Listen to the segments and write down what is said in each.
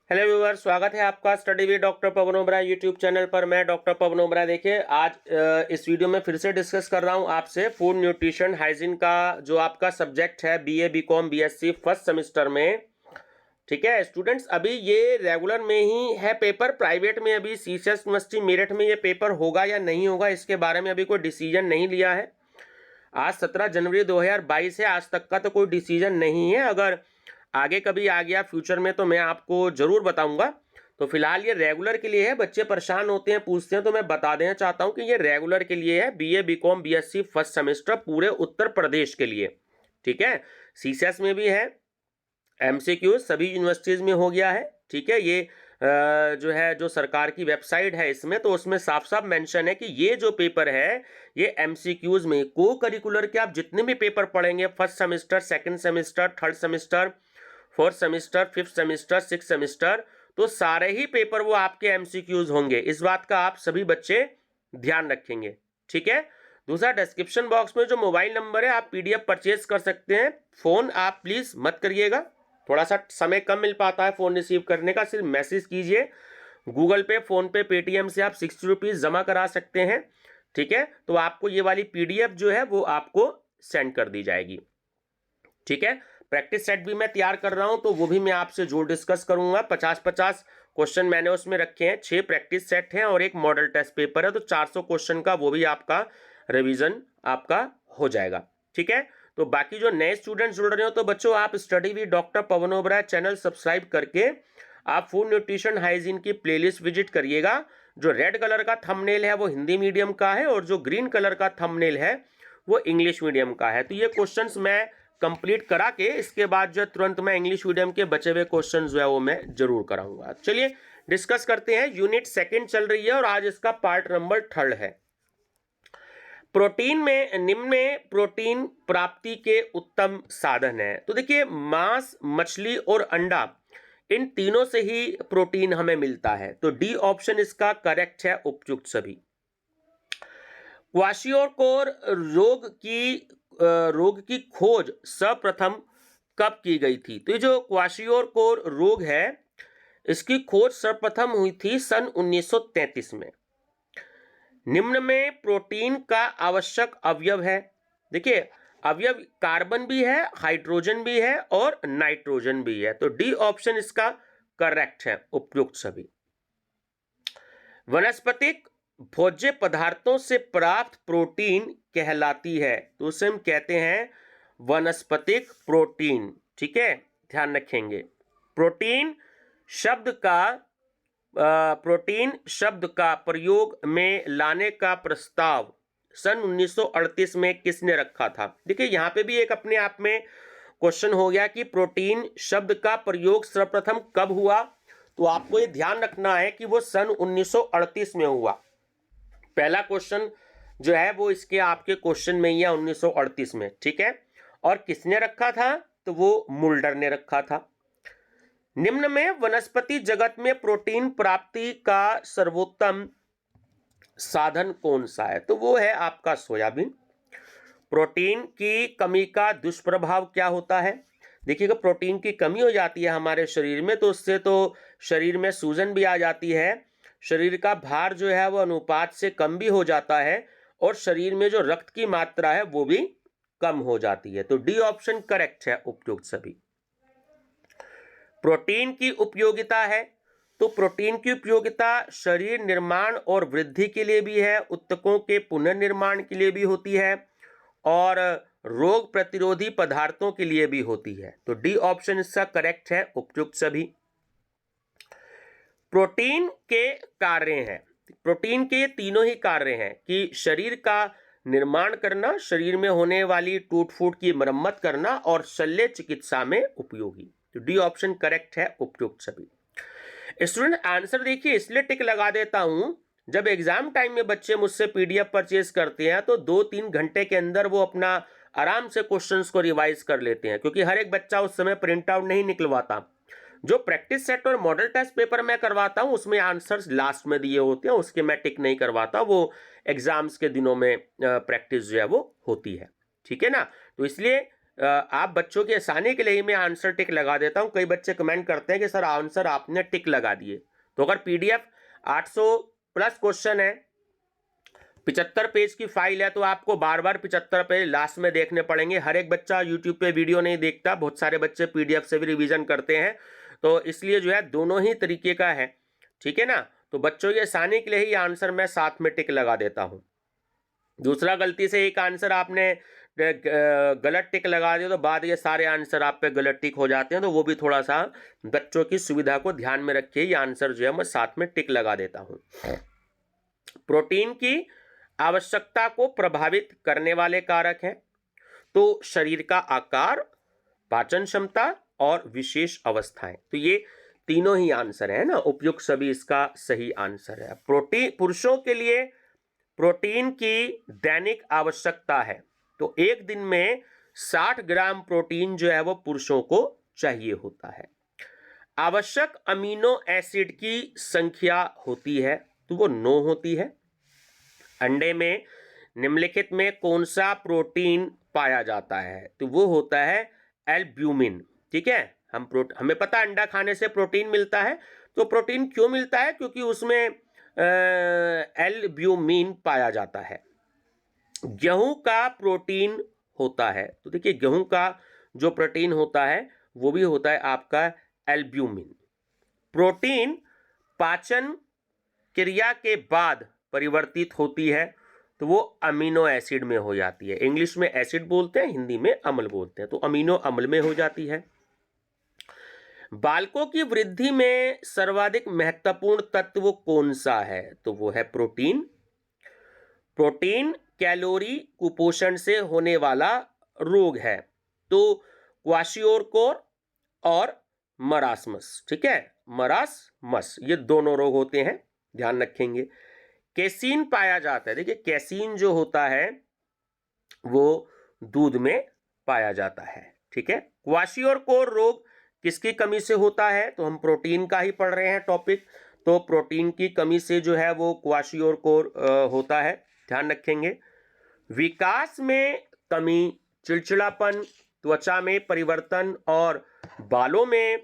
Hello viewers, स्वागत है आपका study with doctor Pawan Oberoi YouTube channel पर। मैं डॉक्टर पवन ओबराय। देखिए, आज इस वीडियो में फिर से डिस्कस कर रहा हूं आपसे फूड न्यूट्रिशन हाइजीन का जो आपका सब्जेक्ट है BA BCom BSc first semester में। ठीक है स्टूडेंट्स, अभी ये रेगुलर में ही है पेपर, प्राइवेट में अभी सीसीएस यूनिवर्सिटी मेरठ में ये पेपर होगा या नहीं होगा इसके बारे में अभी कोई डिसीजन नहीं लिया है। आज 17 जनवरी 2022 है, आज तक का तो कोई डिसीजन नहीं है। अगर आगे कभी आ गया फ्यूचर में तो मैं आपको जरूर बताऊंगा। तो फिलहाल ये रेगुलर के लिए है। बच्चे परेशान होते हैं, पूछते हैं, तो मैं बता देना चाहता हूं कि ये रेगुलर के लिए है, BA BCom BSc first semester पूरे उत्तर प्रदेश के लिए। ठीक है, सीसीएस में भी है, एमसीक्यू सभी यूनिवर्सिटीज में हो गया है। ठीक है, ये जो है जो सरकार की वेबसाइट है इसमें, तो उसमें साफ साफ मेंशन है कि ये जो पेपर है ये एमसीक्यूज में को करिकुलर के आप जितने भी पेपर पढ़ेंगे, first semester, second semester, third semester, fourth semester, fifth semester, six semester, तो सारे ही पेपर वो आपके एमसीक्यूज होंगे। इस बात का आप सभी बच्चे ध्यान रखेंगे। ठीक है, दूसरा डिस्क्रिप्शन बॉक्स में जो मोबाइल नंबर है आप पीडीएफ परचेज कर सकते हैं। फोन आप प्लीज मत करिएगा, थोड़ा सा समय कम मिल पाता है फोन रिसीव करने का, सिर्फ मैसेज कीजिए। गूगल पे, फोन पे, पेटीएम से आप 60 रुपीज जमा करा सकते हैं। ठीक है, तो आपको ये वाली पीडीएफ जो है वो आपको सेंड कर दी जाएगी। ठीक है, प्रैक्टिस सेट भी मैं तैयार कर रहा हूं, तो वो भी मैं आपसे जो डिस्कस करूंगा। 50-50 क्वेश्चन मैंने उसमें रखे हैं, 6 प्रैक्टिस सेट हैं और एक मॉडल टेस्ट पेपर है, तो 400 क्वेश्चन का वो भी आपका रिवीजन आपका हो जाएगा। ठीक है, तो बाकी जो नए स्टूडेंट जुड़ रहे हो तो बच्चों आप study with doctor Pawan Oberoi channel subscribe करके आप फूड न्यूट्रिशन हाइजीन की प्लेलिस्ट विजिट करिएगा। जो रेड कलर का थंबनेल है वो हिंदी मीडियम का है और जो ग्रीन कलर का थंबनेल है वो इंग्लिश मीडियम का है। तो ये क्वेश्चंस मैं कंप्लीट करा के इसके बाद जो तुरंत मैं इंग्लिश मीडियम के बचे हुए क्वेश्चन जो है वो मैं जरूर कराऊंगा। चलिए डिस्कस करते हैं। यूनिट सेकंड चल रही है और आज इसका पार्ट नंबर 3 है। प्रोटीन में निम्न में प्रोटीन प्राप्ति के उत्तम साधन है। तो देखिए, मांस, मछली और अंडा, इन तीनों से ही प्रोटीन हमें मिलता है। तो डी ऑप्शन इसका करेक्ट है, उपयुक्त सभी। क्वाशियोकोर रोग की खोज सर्वप्रथम कब की गई थी? तो ये जो क्वाशियोकोर रोग है इसकी खोज सर्वप्रथम हुई थी सन 1933 में। निम्न में प्रोटीन का आवश्यक अवयव है। देखिए, अवयव कार्बन भी है, हाइड्रोजन भी है और नाइट्रोजन भी है। तो डी ऑप्शन इसका करेक्ट है, उपयुक्त सभी। वनस्पतिक भोज्य पदार्थों से प्राप्त प्रोटीन कहलाती है, तो उसे हम कहते हैं वनस्पतिक प्रोटीन। ठीक है, ध्यान रखेंगे। प्रोटीन शब्द का प्रयोग में लाने का प्रस्ताव सन 1938 में किसने रखा था? देखिए, यहां पे भी एक अपने आप में क्वेश्चन हो गया कि प्रोटीन शब्द का प्रयोग सर्वप्रथम कब हुआ। तो आपको ये ध्यान रखना है कि वो सन 1938 में हुआ। पहला क्वेश्चन जो है वो इसके आपके क्वेश्चन में ही है, 1938 में। ठीक है, और किसने रखा था? तो वो मुल्डर ने रखा था। निम्न में वनस्पति जगत में प्रोटीन प्राप्ति का सर्वोत्तम साधन कौन सा है? तो वो है आपका सोयाबीन। प्रोटीन की कमी का दुष्प्रभाव क्या होता है? देखिएगा, प्रोटीन की कमी हो जाती है हमारे शरीर में तो उससे तो शरीर में सूजन भी आ जाती है, शरीर का भार जो है वो अनुपात से कम भी हो जाता है और शरीर में जो रक्त की मात्रा है वो भी कम हो जाती है। तो डी ऑप्शन करेक्ट है, उपयुक्त सभी। प्रोटीन की उपयोगिता है, तो प्रोटीन की उपयोगिता शरीर निर्माण और वृद्धि के लिए भी है, ऊतकों के पुनर्निर्माण के लिए भी होती है और रोग प्रतिरोधी पदार्थों के लिए भी होती है। तो डी ऑप्शन इसका करेक्ट है, उपयुक्त सभी। प्रोटीन के कार्य हैं, प्रोटीन के तीनों ही कार्य हैं कि शरीर का निर्माण करना, शरीर में होने वाली टूट फूट की मरम्मत करना और शल्य चिकित्सा में उपयोगी। तो डी ऑप्शन करेक्ट है, उपयुक्त सभी। स्टूडेंट आंसर देखिए इसलिए टिक लगा देता हूं, जब एग्जाम टाइम में बच्चे मुझसे पीडीएफ परचेज करते हैं तो 2-3 घंटे के अंदर वो अपना आराम से क्वेश्चंस को रिवाइज कर लेते हैं, क्योंकि हर एक बच्चा उस समय प्रिंट आउट नहीं निकलवाता। जो प्रैक्टिस सेट और मॉडल टेस्ट पेपर मैं करवाता हूं उसमें आंसर्स लास्ट में दिए होते हैं, उसके मैं टिक नहीं करवाता, वो एग्जाम्स के दिनों में प्रैक्टिस जो है वो होती है। ठीक है ना, तो इसलिए आप बच्चों की आसानी के लिए ही मैं आंसर टिक लगा देता हूं। कई बच्चे कमेंट करते हैं कि सर आंसर आपने टिक लगा दिए। तो अगर पीडीएफ 800 प्लस क्वेश्चन है, 75 पेज की फाइल है, तो आपको बार बार 75 पेज लास्ट में देखने पड़ेंगे। हर एक बच्चा यूट्यूब पे वीडियो नहीं देखता, बहुत सारे बच्चे पीडीएफ से भी रिवीजन करते हैं, तो इसलिए जो है दोनों ही तरीके का है, ठीक है ना। तो बच्चों की आसानी के लिए ही आंसर मैं साथ में टिक लगा देता हूं। दूसरा, गलती से एक आंसर आपने गलत टिक लगा दिया तो बाद ये सारे आंसर आप पे गलत टिक हो जाते हैं, तो वो भी थोड़ा सा बच्चों की सुविधा को ध्यान में रखिए। ये आंसर जो है मैं साथ में टिक लगा देता हूं। प्रोटीन की आवश्यकता को प्रभावित करने वाले कारक हैं, तो शरीर का आकार, पाचन क्षमता और विशेष अवस्थाएं। तो ये तीनों ही आंसर है ना, उपयुक्त सभी इसका सही आंसर है। प्रोटीन, पुरुषों के लिए प्रोटीन की दैनिक आवश्यकता है, तो एक दिन में 60 ग्राम प्रोटीन जो है वो पुरुषों को चाहिए होता है। आवश्यक अमीनो एसिड की संख्या होती है, तो वो 9 होती है। अंडे में निम्नलिखित में कौन सा प्रोटीन पाया जाता है, तो वो होता है एल्ब्यूमिन, ठीक है। हमें पता है अंडा खाने से प्रोटीन मिलता है, तो प्रोटीन क्यों मिलता है, क्योंकि उसमें एल्ब्यूमिन पाया जाता है। गेहूं का प्रोटीन होता है, तो देखिए गेहूं का जो प्रोटीन होता है वो भी होता है आपका एल्ब्यूमिन। प्रोटीन पाचन क्रिया के बाद परिवर्तित होती है, तो वो अमीनो एसिड में हो जाती है। इंग्लिश में एसिड बोलते हैं, हिंदी में अम्ल बोलते हैं, तो अमीनो अम्ल में हो जाती है। बालकों की वृद्धि में सर्वाधिक महत्वपूर्ण तत्व कौन सा है, तो वो है प्रोटीन। प्रोटीन कैलोरी कुपोषण से होने वाला रोग है, तो क्वाशियोरकोर और मरासमस, ठीक है, मरासमस, ये दोनों रोग होते हैं, ध्यान रखेंगे। कैसीन पाया जाता है, देखिए कैसीन जो होता है वो दूध में पाया जाता है, ठीक है। क्वाशियोरकोर रोग किसकी कमी से होता है, तो हम प्रोटीन का ही पढ़ रहे हैं टॉपिक, तो प्रोटीन की कमी से जो है वो क्वाशियोरकोर होता है, ध्यान रखेंगे। विकास में कमी, चिड़चिड़ापन, त्वचा में परिवर्तन और बालों में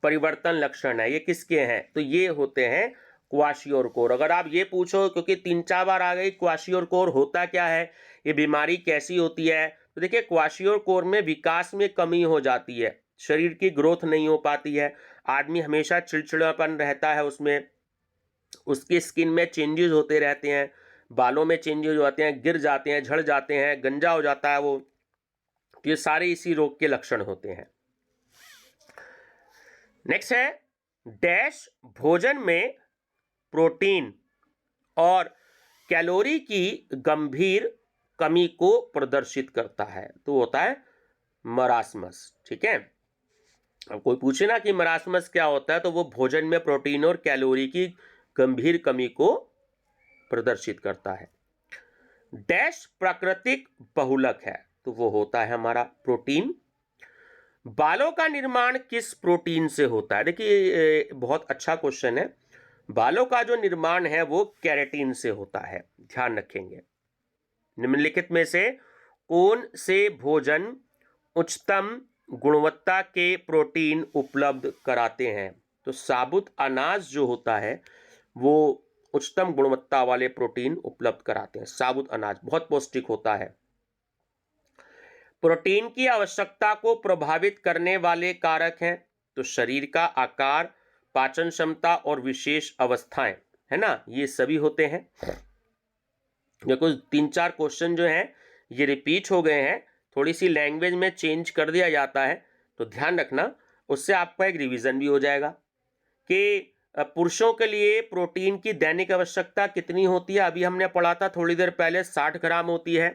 परिवर्तन लक्षण है, ये किसके हैं, तो ये होते हैं क्वाशियोरकोर। अगर आप ये पूछो, क्योंकि 3-4 बार आ गई क्वाशियोरकोर होता क्या है, ये बीमारी कैसी होती है, तो देखिए क्वाशियोरकोर में विकास में कमी हो जाती है, शरीर की ग्रोथ नहीं हो पाती है, आदमी हमेशा चिड़चिड़ापन रहता है उसमें, उसकी स्किन में चेंजेस होते रहते हैं, बालों में चेंजेस होते हैं, गिर जाते हैं, झड़ जाते हैं, गंजा हो जाता है वो, तो ये सारे इसी रोग के लक्षण होते हैं। नेक्स्ट है डैश भोजन में प्रोटीन और कैलोरी की गंभीर कमी को प्रदर्शित करता है, तो होता है मरासमस, ठीक है। अब कोई पूछे ना कि मरासमस क्या होता है, तो वो भोजन में प्रोटीन और कैलोरी की गंभीर कमी को प्रदर्शित करता है। डैश प्राकृतिक बहुलक है, तो वो होता है हमारा प्रोटीन। बालों का निर्माण किस प्रोटीन से होता है, देखिए बहुत अच्छा क्वेश्चन है। बालों का जो निर्माण है वो केराटिन से होता है, ध्यान रखेंगे। निम्नलिखित में से कौन से भोजन उच्चतम गुणवत्ता के प्रोटीन उपलब्ध कराते हैं, तो साबुत अनाज जो होता है वो उच्चतम गुणवत्ता वाले प्रोटीन उपलब्ध कराते हैं। साबुत अनाज बहुत पौष्टिक होता है। प्रोटीन की आवश्यकता को प्रभावित करने वाले कारक हैं, तो शरीर का आकार, पाचन क्षमता और विशेष अवस्थाएं, है ना, ये सभी होते हैं। देखो 3-4 क्वेश्चन जो हैं ये रिपीट हो गए हैं, थोड़ी सी लैंग्वेज में चेंज कर दिया जाता है, तो ध्यान रखना, उससे आपका एक रिवीजन भी हो जाएगा कि पुरुषों के लिए प्रोटीन की दैनिक आवश्यकता कितनी होती है। अभी हमने पढ़ा था थोड़ी देर पहले 60 ग्राम होती है,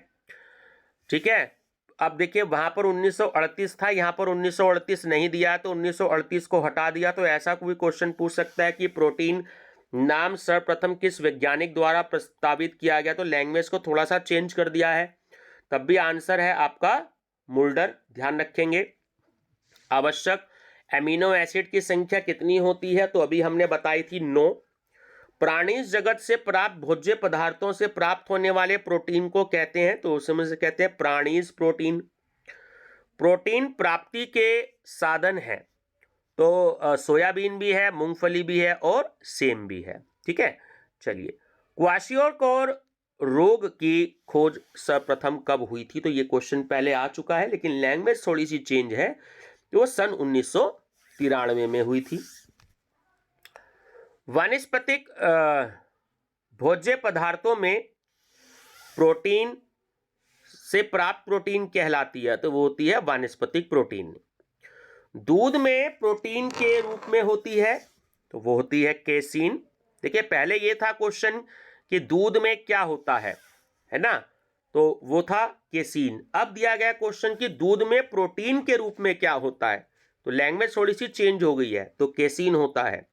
ठीक है। अब देखिए वहां पर 1938 था, यहाँ पर 1938 नहीं दिया है, तो 1938 को हटा दिया। तो ऐसा कोई क्वेश्चन पूछ सकता है कि प्रोटीन नाम सर्वप्रथम किस वैज्ञानिक द्वारा प्रस्तावित किया गया, तो लैंग्वेज को थोड़ा सा चेंज कर दिया है, तब भी आंसर है आपका मुल्डर, ध्यान रखेंगे। आवश्यक एमिनो एसिड की संख्या कितनी होती है, तो अभी हमने बताई थी 9। प्राणीज जगत से प्राप्त भोज्य पदार्थों से प्राप्त होने वाले प्रोटीन को कहते हैं, तो उसमें से कहते हैं प्राणीज प्रोटीन। प्रोटीन प्राप्ति के साधन हैं, तो सोयाबीन भी है, मूंगफली भी है और सेम भी है। ठीक है, चलिए, क्वाशियोर रोग की खोज सर्वप्रथम कब हुई थी? तो ये क्वेश्चन पहले आ चुका है, लेकिन लैंग्वेज थोड़ी सी चेंज है, तो वो सन 1993 में हुई थी। वानस्पतिक भोज्य पदार्थों में प्रोटीन से प्राप्त प्रोटीन कहलाती है, तो वो होती है वानस्पतिक प्रोटीन। दूध में प्रोटीन के रूप में होती है, तो वो होती है केसीन। देखिए, पहले ये था क्वेश्चन कि दूध में क्या होता है ना, तो वो था केसीन। अब दिया गया क्वेश्चन कि दूध में प्रोटीन के रूप में क्या होता है, तो लैंग्वेज थोड़ी सी चेंज हो गई है, तो केसीन होता है।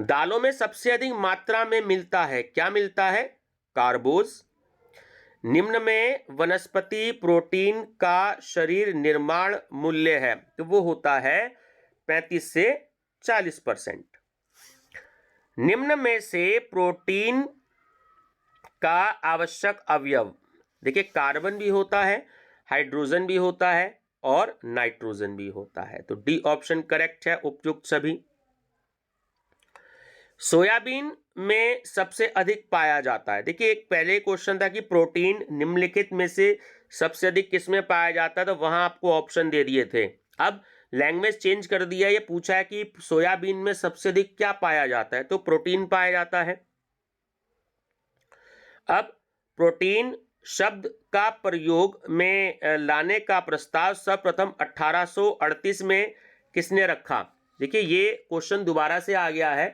दालों में सबसे अधिक मात्रा में मिलता है, क्या मिलता है? कार्बोज। निम्न में वनस्पति प्रोटीन का शरीर निर्माण मूल्य है, तो वो होता है 35 से 40%। निम्न में से प्रोटीन का आवश्यक अवयव, देखिए, कार्बन भी होता है, हाइड्रोजन भी होता है और नाइट्रोजन भी होता है, तो डी ऑप्शन करेक्ट है, उपयुक्त सभी। सोयाबीन में सबसे अधिक पाया जाता है। देखिए, एक पहले क्वेश्चन था कि प्रोटीन निम्नलिखित में से सबसे अधिक किस में पाया जाता है, तो वहां आपको ऑप्शन दे दिए थे। अब लैंग्वेज चेंज कर दिया, ये पूछा है कि सोयाबीन में सबसे अधिक क्या पाया जाता है, तो प्रोटीन पाया जाता है। अब प्रोटीन शब्द का प्रयोग में लाने का प्रस्ताव सर्वप्रथम 1838 में किसने रखा? देखिए, ये क्वेश्चन दोबारा से आ गया है।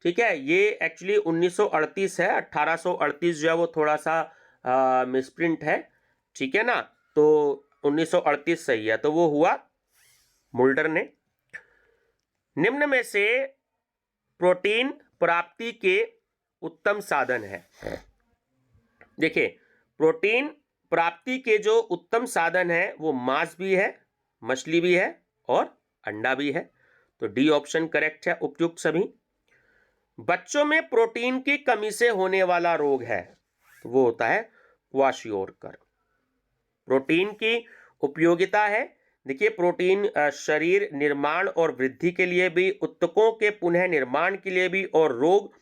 ठीक है, ये एक्चुअली 1938 है, 1838 जो है वो थोड़ा सा मिसप्रिंट है। ठीक है ना, तो 1938 सही है, तो वो हुआ मुल्डर ने। निम्न में से प्रोटीन प्राप्ति के उत्तम साधन है। देखिए, प्रोटीन प्राप्ति के जो उत्तम साधन है वो मांस भी है, मछली भी है और अंडा भी है, तो डी ऑप्शन करेक्ट है, उपयुक्त सभी। बच्चों में प्रोटीन की कमी से होने वाला रोग है, तो वो होता है क्वाशियोरकर। प्रोटीन की उपयोगिता है, देखिए, प्रोटीन शरीर निर्माण और वृद्धि के लिए भी, ऊतकों के पुनः निर्माण के लिए भी और रोग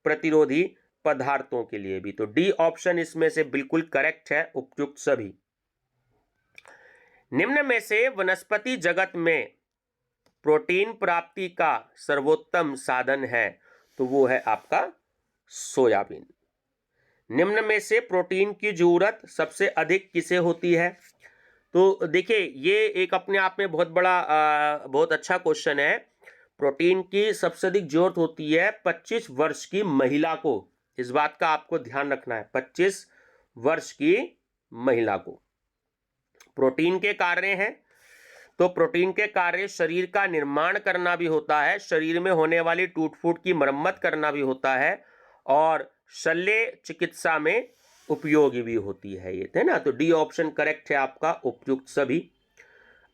प्रतिरोधी पदार्थों के लिए भी, तो डी ऑप्शन इसमें से बिल्कुल करेक्ट है, उपयुक्त सभी। निम्न में से वनस्पति जगत में प्रोटीन प्राप्ति का सर्वोत्तम साधन है, तो वो है आपका सोयाबीन। निम्न में से प्रोटीन की जरूरत सबसे अधिक किसे होती है? तो देखिए, ये एक अपने आप में बहुत बड़ा बहुत अच्छा क्वेश्चन है। प्रोटीन की सबसे अधिक जरूरत होती है 25 वर्ष की महिला को, इस बात का आपको ध्यान रखना है, 25 वर्ष की महिला को। प्रोटीन के कार्य हैं, तो प्रोटीन के कार्य शरीर का निर्माण करना भी होता है, शरीर में होने वाली टूट फूट की मरम्मत करना भी होता है और शल्य चिकित्सा में उपयोगी भी होती है ये, है ना, तो डी ऑप्शन करेक्ट है आपका, उपयुक्त सभी।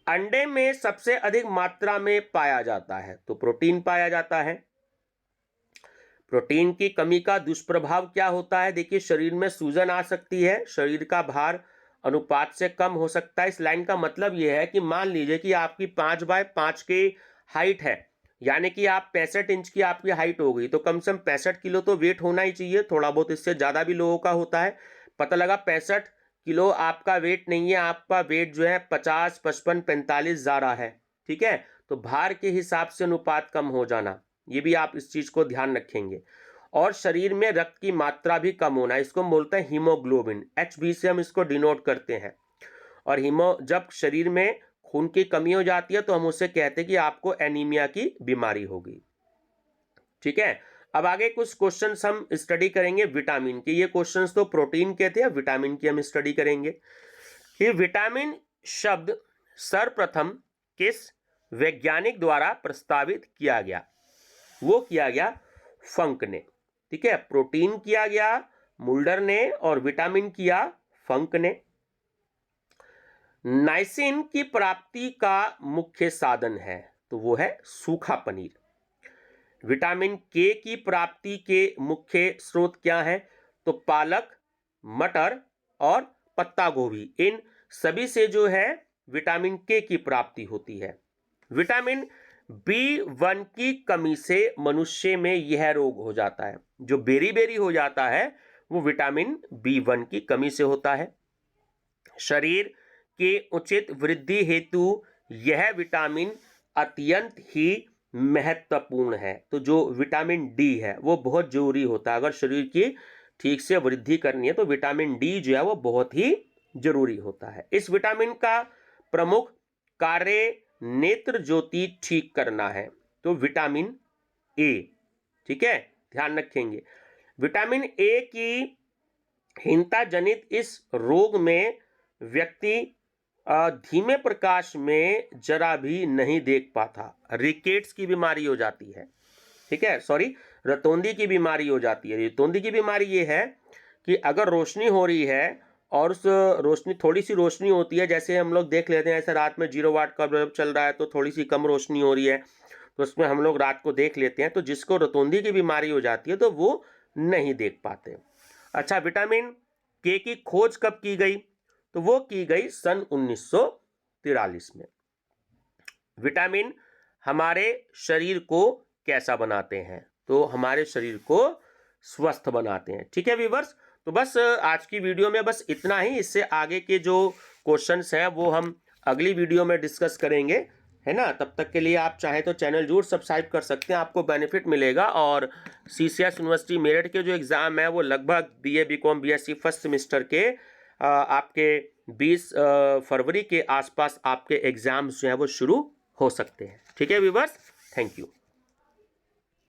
अंडे में सबसे अधिक मात्रा में पाया जाता है, तो प्रोटीन पाया जाता है। प्रोटीन की कमी का दुष्प्रभाव क्या होता है? देखिए, शरीर में सूजन आ सकती है, शरीर का भार अनुपात से कम हो सकता है। इस लाइन का मतलब यह है कि मान लीजिए कि आपकी 5x5 की हाइट है, यानी कि आप 65 इंच की आपकी हाइट हो गई, तो कम से कम 65 किलो तो वेट होना ही चाहिए, थोड़ा बहुत इससे ज़्यादा भी लोगों का होता है। पता लगा 65 किलो आपका वेट नहीं है, आपका वेट जो है 50, 55, 45 ज़्यादा है। ठीक है, तो भार के हिसाब से अनुपात कम हो जाना, ये भी आप इस चीज़ को ध्यान रखेंगे। और शरीर में रक्त की मात्रा भी कम होना, इसको बोलते हैं हीमोग्लोबिन, HB से हम इसको डिनोट करते हैं। और जब शरीर में खून की कमी हो जाती है तो हम उससे कहते हैं कि आपको एनीमिया की बीमारी होगी। ठीक है, अब आगे कुछ क्वेश्चंस हम स्टडी करेंगे विटामिन के। ये क्वेश्चंस तो प्रोटीन के थे, अब विटामिन की हम स्टडी करेंगे कि विटामिन शब्द सर्वप्रथम किस वैज्ञानिक द्वारा प्रस्तावित किया गया? वो किया गया फंक ने। ठीक है, प्रोटीन किया गया मुल्डर ने और विटामिन किया फंक ने। नाइसिन की प्राप्ति का मुख्य साधन है, तो वो है सूखा पनीर। विटामिन के की प्राप्ति के मुख्य स्रोत क्या है? तो पालक, मटर और पत्ता गोभी, इन सभी से जो है विटामिन के की प्राप्ति होती है। विटामिन B1 की कमी से मनुष्य में यह रोग हो जाता है। जो बेरी हो जाता है वो विटामिन B1 की कमी से होता है। शरीर के उचित वृद्धि हेतु यह विटामिन अत्यंत ही महत्वपूर्ण है। तो जो विटामिन डी है वो बहुत जरूरी होता है। अगर शरीर की ठीक से वृद्धि करनी है तो विटामिन डी जो है वो बहुत ही जरूरी होता है। इस विटामिन का प्रमुख कार्य नेत्र ज्योति ठीक करना है। तो विटामिन ए, ठीक है, ध्यान रखेंगे। विटामिन ए की हीनता जनित इस रोग में व्यक्ति धीमे प्रकाश में जरा भी नहीं देख पाता। रिकेट्स की बीमारी हो जाती है, ठीक है, सॉरी, रतौंधी की बीमारी हो जाती है। रतौंधी की बीमारी ये है कि अगर रोशनी हो रही है और उस रोशनी, थोड़ी सी रोशनी होती है, जैसे हम लोग देख लेते हैं ऐसे रात में 0 वाट का बल्ब चल रहा है तो थोड़ी सी कम रोशनी हो रही है तो उसमें हम लोग रात को देख लेते हैं। तो जिसको रतौंधी की बीमारी हो जाती है तो वो नहीं देख पाते। अच्छा, विटामिन के की खोज कब की गई? तो वो की गई सन 1943 में। विटामिन हमारे शरीर को कैसा बनाते हैं? तो हमारे शरीर को स्वस्थ बनाते हैं। ठीक है व्यूअर्स, तो बस आज की वीडियो में बस इतना ही। इससे आगे के जो क्वेश्चंस हैं वो हम अगली वीडियो में डिस्कस करेंगे, है ना। तब तक के लिए आप चाहे तो चैनल जरूर सब्सक्राइब कर सकते हैं, आपको बेनिफिट मिलेगा। और CCS यूनिवर्सिटी मेरठ के जो एग्ज़ाम है वो लगभग BA BCom BSc first semester के आपके 20 फरवरी के आसपास आपके एग्ज़ाम्स जो हैं वो शुरू हो सकते हैं। ठीक है व्यूअर्स, थैंक यू।